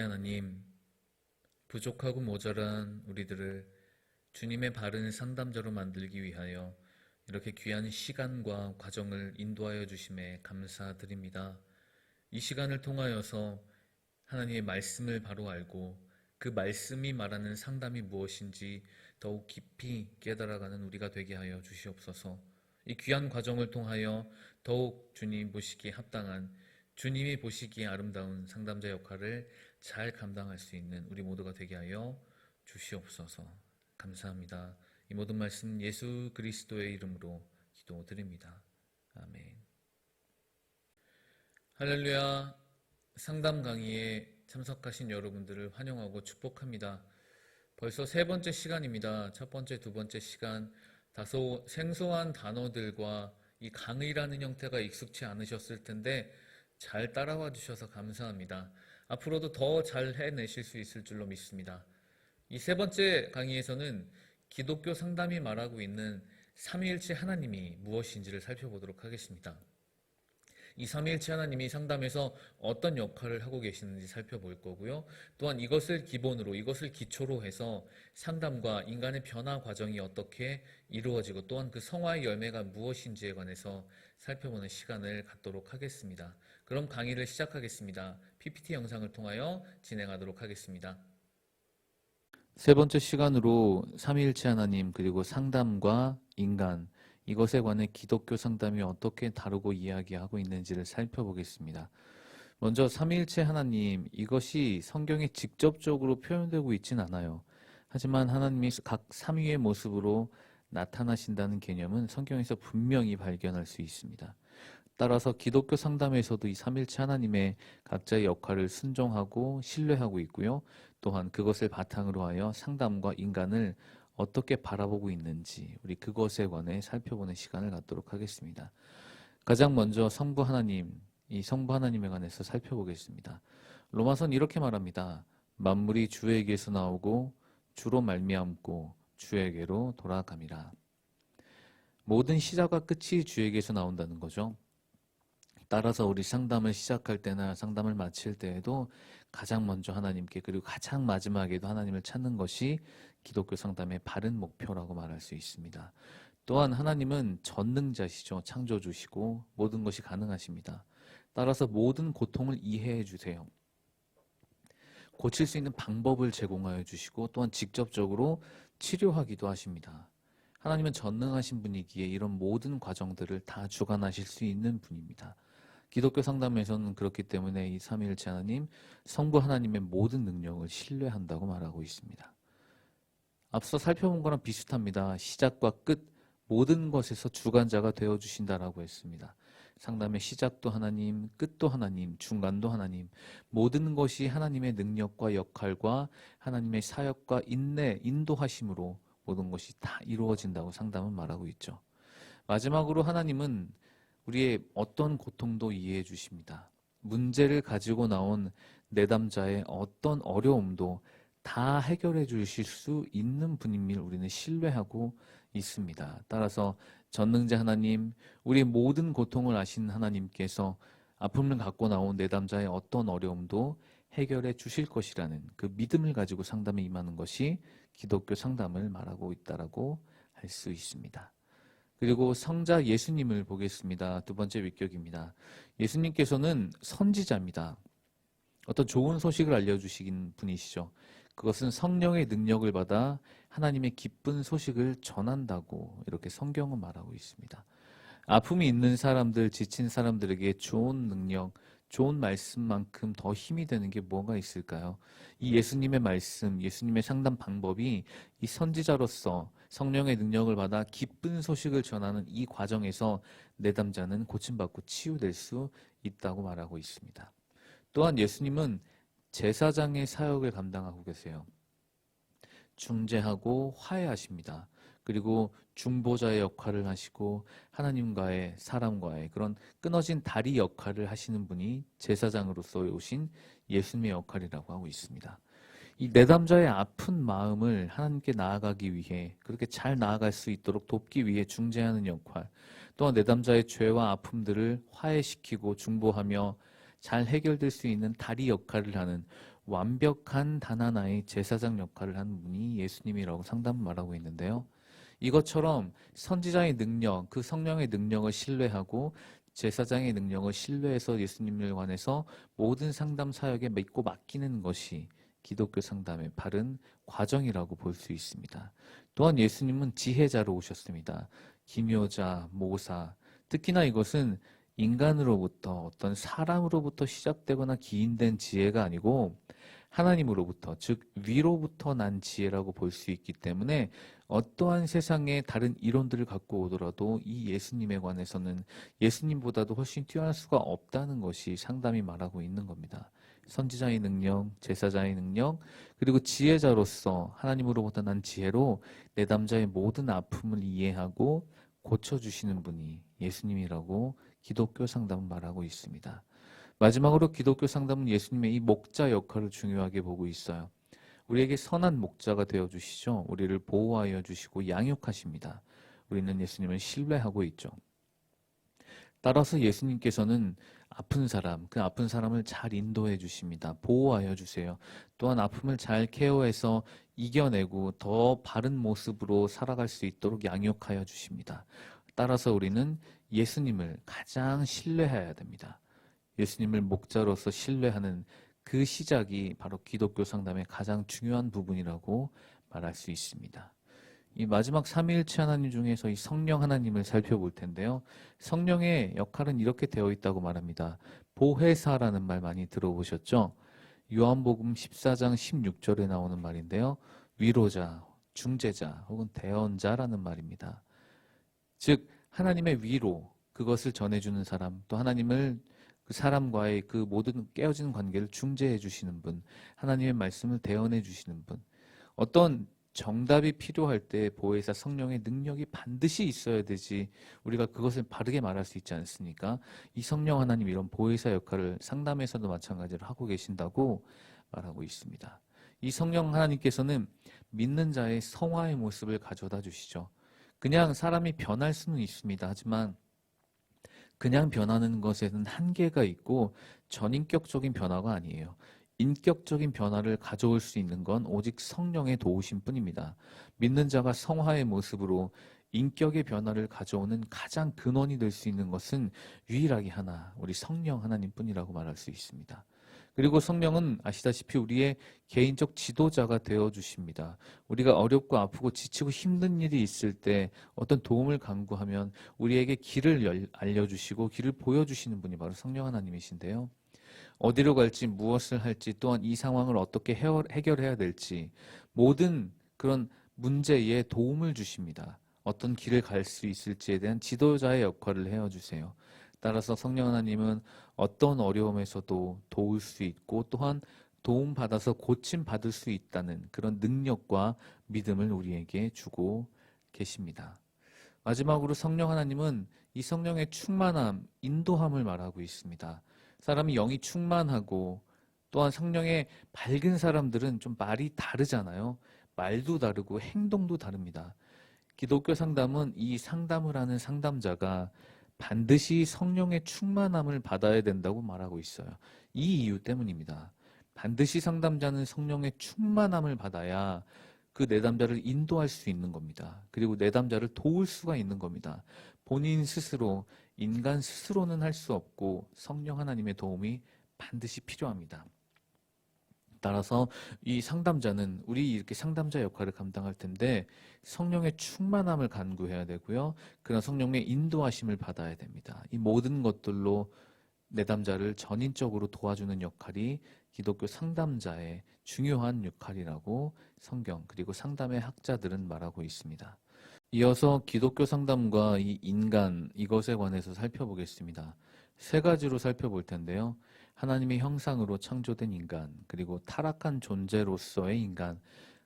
하나님, 부족하고 모자란 우리들을 주님의 바른 상담자로 만들기 위하여 이렇게 귀한 시간과 과정을 인도하여 주심에 감사드립니다. 이 시간을 통하여서 하나님의 말씀을 바로 알고 그 말씀이 말하는 상담이 무엇인지 더욱 깊이 깨달아가는 우리가 되게 하여 주시옵소서. 이 귀한 과정을 통하여 더욱 주님 보시기에 합당한, 주님이 보시기에 아름다운 상담자 역할을 잘 감당할 수 있는 우리 모두가 되게 하여 주시옵소서. 감사합니다. 이 모든 말씀 예수 그리스도의 이름으로 기도드립니다. 아멘. 할렐루야. 상담 강의에 참석하신 여러분들을 환영하고 축복합니다. 벌써 세 번째 시간입니다. 첫 번째, 두 번째 시간 다소 생소한 단어들과 이 강의라는 형태가 익숙치 않으셨을 텐데 잘 따라와 주셔서 감사합니다. 앞으로도 더 잘 해내실 수 있을 줄로 믿습니다. 이 세 번째 강의에서는 기독교 상담이 말하고 있는 삼위일체 하나님이 무엇인지를 살펴보도록 하겠습니다. 이 삼위일체 하나님이 상담에서 어떤 역할을 하고 계시는지 살펴볼 거고요. 또한 이것을 기본으로, 이것을 기초로 해서 상담과 인간의 변화 과정이 어떻게 이루어지고 또한 그 성화의 열매가 무엇인지에 관해서 살펴보는 시간을 갖도록 하겠습니다. 그럼 강의를 시작하겠습니다. PPT 영상을 통하여 진행하도록 하겠습니다. 세 번째 시간으로 삼위일체 하나님 그리고 상담과 인간, 이것에 관해 기독교 상담이 어떻게 다루고 이야기하고 있는지를 살펴보겠습니다. 먼저 삼위일체 하나님, 이것이 성경에 직접적으로 표현되고 있진 않아요. 하지만 하나님이 각 삼위의 모습으로 나타나신다는 개념은 성경에서 분명히 발견할 수 있습니다. 따라서 기독교 상담에서도 이 삼위일체 하나님의 각자의 역할을 순종하고 신뢰하고 있고요. 또한 그것을 바탕으로 하여 상담과 인간을 어떻게 바라보고 있는지 우리 그것에 관해 살펴보는 시간을 갖도록 하겠습니다. 가장 먼저 성부 하나님, 이 성부 하나님에 관해서 살펴보겠습니다. 로마서는 이렇게 말합니다. 만물이 주에게서 나오고 주로 말미암고 주에게로 돌아감이라. 모든 시작과 끝이 주에게서 나온다는 거죠. 따라서 우리 상담을 시작할 때나 상담을 마칠 때에도 가장 먼저 하나님께 그리고 가장 마지막에도 하나님을 찾는 것이 기독교 상담의 바른 목표라고 말할 수 있습니다. 또한 하나님은 전능자시죠. 창조주시고 모든 것이 가능하십니다. 따라서 모든 고통을 이해해 주세요. 고칠 수 있는 방법을 제공하여 주시고 또한 직접적으로 치료하기도 하십니다. 하나님은 전능하신 분이기에 이런 모든 과정들을 다 주관하실 수 있는 분입니다. 기독교 상담에서는 그렇기 때문에 이 삼위일체 하나님, 성부 하나님의 모든 능력을 신뢰한다고 말하고 있습니다. 앞서 살펴본 거랑 비슷합니다. 시작과 끝, 모든 것에서 주관자가 되어주신다라고 했습니다. 상담의 시작도 하나님, 끝도 하나님, 중간도 하나님, 모든 것이 하나님의 능력과 역할과 하나님의 사역과 인내, 인도하심으로 모든 것이 다 이루어진다고 상담은 말하고 있죠. 마지막으로 하나님은 우리의 어떤 고통도 이해해 주십니다. 문제를 가지고 나온 내담자의 어떤 어려움도 다 해결해 주실 수 있는 분임을 우리는 신뢰하고 있습니다. 따라서 전능자 하나님, 우리의 모든 고통을 아시는 하나님께서 아픔을 갖고 나온 내담자의 어떤 어려움도 해결해 주실 것이라는 그 믿음을 가지고 상담에 임하는 것이 기독교 상담을 말하고 있다라고 할 수 있습니다. 그리고 성자 예수님을 보겠습니다. 두 번째 위격입니다. 예수님께서는 선지자입니다. 어떤 좋은 소식을 알려주신 분이시죠. 그것은 성령의 능력을 받아 하나님의 기쁜 소식을 전한다고 이렇게 성경은 말하고 있습니다. 아픔이 있는 사람들, 지친 사람들에게 좋은 능력, 좋은 말씀만큼 더 힘이 되는 게 뭐가 있을까요? 이 예수님의 말씀, 예수님의 상담 방법이 이 선지자로서 성령의 능력을 받아 기쁜 소식을 전하는 이 과정에서 내담자는 고침받고 치유될 수 있다고 말하고 있습니다. 또한 예수님은 제사장의 사역을 감당하고 계세요. 중재하고 화해하십니다. 그리고 중보자의 역할을 하시고 하나님과의 사람과의 그런 끊어진 다리 역할을 하시는 분이 제사장으로서 오신 예수님의 역할이라고 하고 있습니다. 이 내담자의 아픈 마음을 하나님께 나아가기 위해 그렇게 잘 나아갈 수 있도록 돕기 위해 중재하는 역할, 또한 내담자의 죄와 아픔들을 화해시키고 중보하며 잘 해결될 수 있는 다리 역할을 하는 완벽한 단 하나의 제사장 역할을 한 분이 예수님이라고 상담 말하고 있는데요. 이것처럼 선지자의 능력, 그 성령의 능력을 신뢰하고 제사장의 능력을 신뢰해서 예수님을 관해서 모든 상담 사역에 믿고 맡기는 것이 기독교 상담의 바른 과정이라고 볼 수 있습니다. 또한 예수님은 지혜자로 오셨습니다. 기묘자, 모사, 특히나 이것은 인간으로부터 어떤 사람으로부터 시작되거나 기인된 지혜가 아니고 하나님으로부터, 즉 위로부터 난 지혜라고 볼 수 있기 때문에 어떠한 세상의 다른 이론들을 갖고 오더라도 이 예수님에 관해서는 예수님보다도 훨씬 뛰어날 수가 없다는 것이 상담이 말하고 있는 겁니다. 선지자의 능력, 제사자의 능력, 그리고 지혜자로서 하나님으로부터 난 지혜로 내담자의 모든 아픔을 이해하고 고쳐주시는 분이 예수님이라고 기독교 상담은 말하고 있습니다. 마지막으로 기독교 상담은 예수님의 이 목자 역할을 중요하게 보고 있어요. 우리에게 선한 목자가 되어주시죠. 우리를 보호하여 주시고 양육하십니다. 우리는 예수님을 신뢰하고 있죠. 따라서 예수님께서는 아픈 사람, 그 아픈 사람을 잘 인도해 주십니다. 보호하여 주세요. 또한 아픔을 잘 케어해서 이겨내고 더 바른 모습으로 살아갈 수 있도록 양육하여 주십니다. 따라서 우리는 예수님을 가장 신뢰해야 됩니다. 예수님을 목자로서 신뢰하는 그 시작이 바로 기독교 상담의 가장 중요한 부분이라고 말할 수 있습니다. 이 마지막 삼위일체 하나님 중에서 이 성령 하나님을 살펴볼 텐데요. 성령의 역할은 이렇게 되어 있다고 말합니다. 보혜사라는 말 많이 들어보셨죠? 요한복음 14장 16절에 나오는 말인데요. 위로자, 중재자 혹은 대언자라는 말입니다. 즉 하나님의 위로, 그것을 전해주는 사람, 또 하나님을 그 사람과의 그 모든 깨어지는 관계를 중재해 주시는 분, 하나님의 말씀을 대언해 주시는 분, 어떤 정답이 필요할 때 보혜사 성령의 능력이 반드시 있어야 되지 우리가 그것을 바르게 말할 수 있지 않습니까? 이 성령 하나님 이런 보혜사 역할을 상담에서도 마찬가지로 하고 계신다고 말하고 있습니다. 이 성령 하나님께서는 믿는 자의 성화의 모습을 가져다 주시죠. 그냥 사람이 변할 수는 있습니다. 하지만 그냥 변하는 것에는 한계가 있고 전인격적인 변화가 아니에요. 인격적인 변화를 가져올 수 있는 건 오직 성령의 도우심 뿐입니다. 믿는 자가 성화의 모습으로 인격의 변화를 가져오는 가장 근원이 될 수 있는 것은 유일하게 하나, 우리 성령 하나님 뿐이라고 말할 수 있습니다. 그리고 성령은 아시다시피 우리의 개인적 지도자가 되어 주십니다. 우리가 어렵고 아프고 지치고 힘든 일이 있을 때 어떤 도움을 간구하면 우리에게 길을 알려주시고 길을 보여주시는 분이 바로 성령 하나님이신데요. 어디로 갈지 무엇을 할지 또한 이 상황을 어떻게 해결해야 될지 모든 그런 문제에 도움을 주십니다. 어떤 길을 갈 수 있을지에 대한 지도자의 역할을 해주세요. 따라서 성령 하나님은 어떤 어려움에서도 도울 수 있고 또한 도움받아서 고침받을 수 있다는 그런 능력과 믿음을 우리에게 주고 계십니다. 마지막으로 성령 하나님은 이 성령의 충만함, 인도함을 말하고 있습니다. 사람이 영이 충만하고 또한 성령의 밝은 사람들은 좀 말이 다르잖아요. 말도 다르고 행동도 다릅니다. 기독교 상담은 이 상담을 하는 상담자가 반드시 성령의 충만함을 받아야 된다고 말하고 있어요. 이 이유 때문입니다. 반드시 상담자는 성령의 충만함을 받아야 그 내담자를 인도할 수 있는 겁니다. 그리고 내담자를 도울 수가 있는 겁니다. 본인 스스로, 인간 스스로는 할 수 없고 성령 하나님의 도움이 반드시 필요합니다. 따라서 이 상담자는 우리 이렇게 상담자 역할을 감당할 텐데 성령의 충만함을 간구해야 되고요. 그런 성령의 인도하심을 받아야 됩니다. 이 모든 것들로 내담자를 전인적으로 도와주는 역할이 기독교 상담자의 중요한 역할이라고 성경 그리고 상담의 학자들은 말하고 있습니다. 이어서 기독교 상담과 이 인간 이것에 관해서 살펴보겠습니다. 세 가지로 살펴볼 텐데요. 하나님의 형상으로 창조된 인간, 그리고 타락한 존재로서의 인간,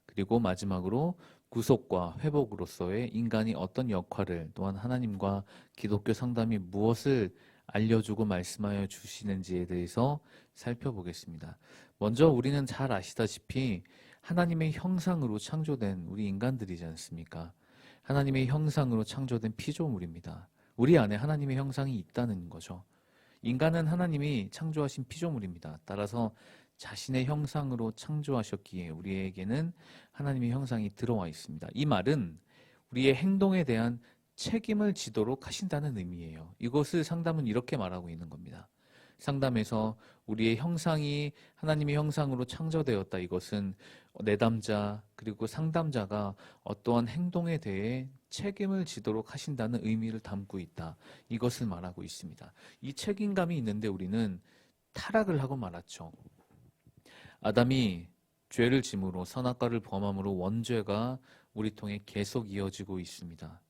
그리고 마지막으로 구속과 회복으로서의 인간이 어떤 역할을, 또한 하나님과 기독교 상담이 무엇을 알려주고 말씀하여 주시는지에 대해서 살펴보겠습니다. 먼저 우리는 잘 아시다시피 하나님의 형상으로 창조된 우리 인간들이지 않습니까? 하나님의 형상으로 창조된 피조물입니다. 우리 안에 하나님의 형상이 있다는 거죠. 인간은 하나님이 창조하신 피조물입니다. 따라서 자신의 형상으로 창조하셨기에 우리에게는 하나님의 형상이 들어와 있습니다. 이 말은 우리의 행동에 대한 책임을 지도록 하신다는 의미예요. 이것을 상담은 이렇게 말하고 있는 겁니다. 상담에서 우리의 형상이 하나님의 형상으로 창조되었다. 이것은 내담자 그리고 상담자가 어떠한 행동에 대해 책임을 지도록 하신다는 의미를 담고 있다. 이것을 말하고 있습니다. 이 책임감이 있는데 우리는 타락을 하고 말았죠. 아담이 죄를 짐으로 선악과를 범함으로 원죄가 우리 통해 계속 이어지고 있습니다.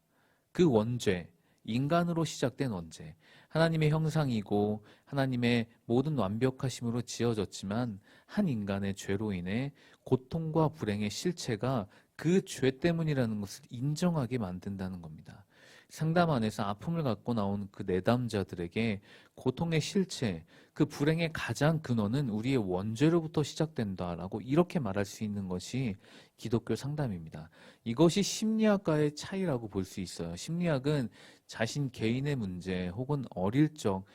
그 원죄, 인간으로 시작된 원죄, 하나님의 형상이고 하나님의 모든 완벽하심으로 지어졌지만 한 인간의 죄로 인해 고통과 불행의 실체가 그 죄 때문이라는 것을 인정하게 만든다는 겁니다. 상담 안에서 아픔을 갖고 나온 그 내담자들에게 고통의 실체, 그 불행의 가장 근원은 우리의 원죄로부터 시작된다라고 이렇게 말할 수 있는 것이 기독교 상담입니다. 이것이 심리학과의 차이라고 볼 수 있어요. 심리학은 자신 개인의 문제 혹은 어릴 적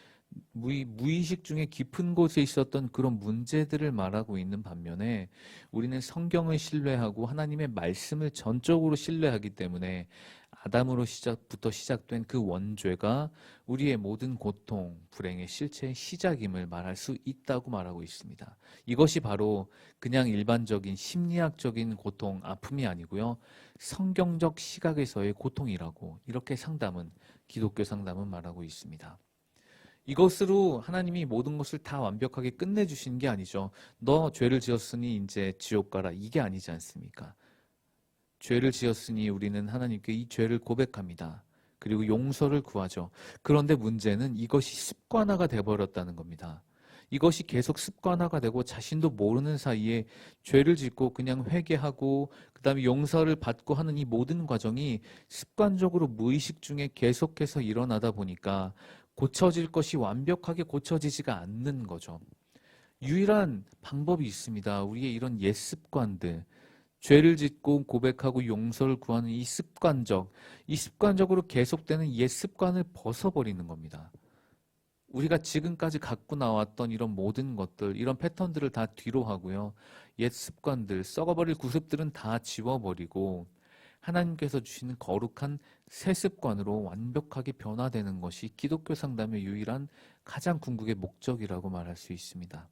무의식 중에 깊은 곳에 있었던 그런 문제들을 말하고 있는 반면에 우리는 성경을 신뢰하고 하나님의 말씀을 전적으로 신뢰하기 때문에 아담으로 시작부터 시작된 그 원죄가 우리의 모든 고통, 불행의 실체의 시작임을 말할 수 있다고 말하고 있습니다. 이것이 바로 그냥 일반적인 심리학적인 고통, 아픔이 아니고요. 성경적 시각에서의 고통이라고 이렇게 기독교 상담은 말하고 있습니다. 이것으로 하나님이 모든 것을 다 완벽하게 끝내주신 게 아니죠. 너 죄를 지었으니 이제 지옥 가라. 이게 아니지 않습니까? 죄를 지었으니 우리는 하나님께 이 죄를 고백합니다. 그리고 용서를 구하죠. 그런데 문제는 이것이 습관화가 돼버렸다는 겁니다. 이것이 계속 습관화가 되고 자신도 모르는 사이에 죄를 짓고 그냥 회개하고 그 다음에 용서를 받고 하는 이 모든 과정이 습관적으로 무의식 중에 계속해서 일어나다 보니까 고쳐질 것이 완벽하게 고쳐지지가 않는 거죠. 유일한 방법이 있습니다. 우리의 이런 옛 습관들, 죄를 짓고 고백하고 용서를 구하는 이 습관적으로 계속되는 옛 습관을 벗어버리는 겁니다. 우리가 지금까지 갖고 나왔던 이런 모든 것들, 이런 패턴들을 다 뒤로 하고요. 옛 습관들, 썩어버릴 구습들은 다 지워버리고 하나님께서 주시는 거룩한 새 습관으로 완벽하게 변화되는 것이 기독교 상담의 유일한 가장 궁극의 목적이라고 말할 수 있습니다.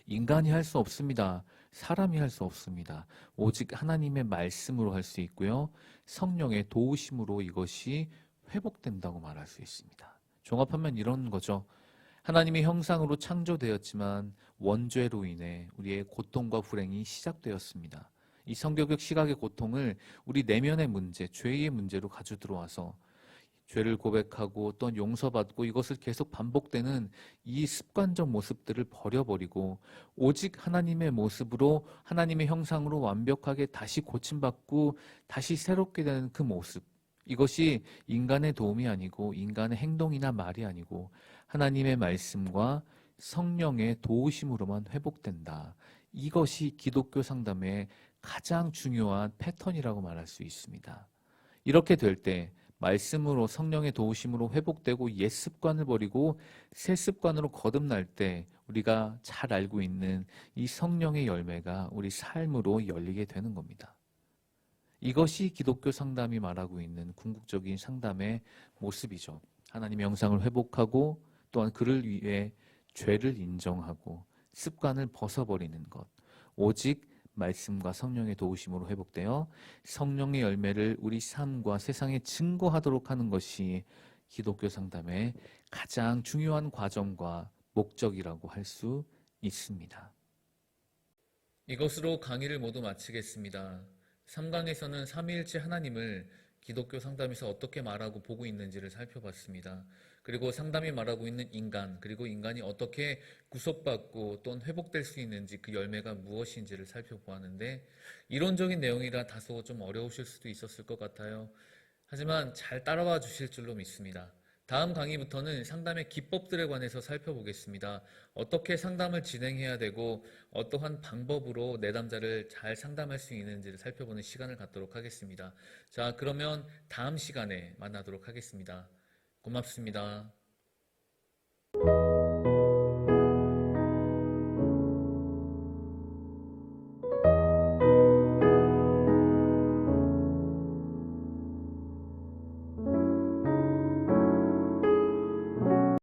인간이 할 수 없습니다. 사람이 할 수 없습니다. 오직 하나님의 말씀으로 할 수 있고요. 성령의 도우심으로 이것이 회복된다고 말할 수 있습니다. 종합하면 이런 거죠. 하나님의 형상으로 창조되었지만 원죄로 인해 우리의 고통과 불행이 시작되었습니다. 이 성경적 시각의 고통을 우리 내면의 문제, 죄의 문제로 가져 들어와서 죄를 고백하고 또 용서받고 이것을 계속 반복되는 이 습관적 모습들을 버려버리고 오직 하나님의 모습으로 하나님의 형상으로 완벽하게 다시 고침받고 다시 새롭게 되는 그 모습, 이것이 인간의 도움이 아니고 인간의 행동이나 말이 아니고 하나님의 말씀과 성령의 도우심으로만 회복된다. 이것이 기독교 상담의 가장 중요한 패턴이라고 말할 수 있습니다. 이렇게 될 때 말씀으로 성령의 도우심으로 회복되고 옛 습관을 버리고 새 습관으로 거듭날 때 우리가 잘 알고 있는 이 성령의 열매가 우리 삶으로 열리게 되는 겁니다. 이것이 기독교 상담이 말하고 있는 궁극적인 상담의 모습이죠. 하나님의 형상을 회복하고 또한 그를 위해 죄를 인정하고 습관을 벗어버리는 것. 오직 말씀과 성령의 도우심으로 회복되어 성령의 열매를 우리 삶과 세상에 증거하도록 하는 것이 기독교 상담의 가장 중요한 과정과 목적이라고 할 수 있습니다. 이것으로 강의를 모두 마치겠습니다. 3강에서는 삼위일체 하나님을 기독교 상담에서 어떻게 말하고 보고 있는지를 살펴봤습니다. 그리고 상담이 말하고 있는 인간, 그리고 인간이 어떻게 구속받고 또는 회복될 수 있는지 그 열매가 무엇인지를 살펴보았는데 이론적인 내용이라 다소 좀 어려우실 수도 있었을 것 같아요. 하지만 잘 따라와 주실 줄로 믿습니다. 다음 강의부터는 상담의 기법들에 관해서 살펴보겠습니다. 어떻게 상담을 진행해야 되고 어떠한 방법으로 내담자를 잘 상담할 수 있는지를 살펴보는 시간을 갖도록 하겠습니다. 자, 그러면 다음 시간에 만나도록 하겠습니다. 고맙습니다.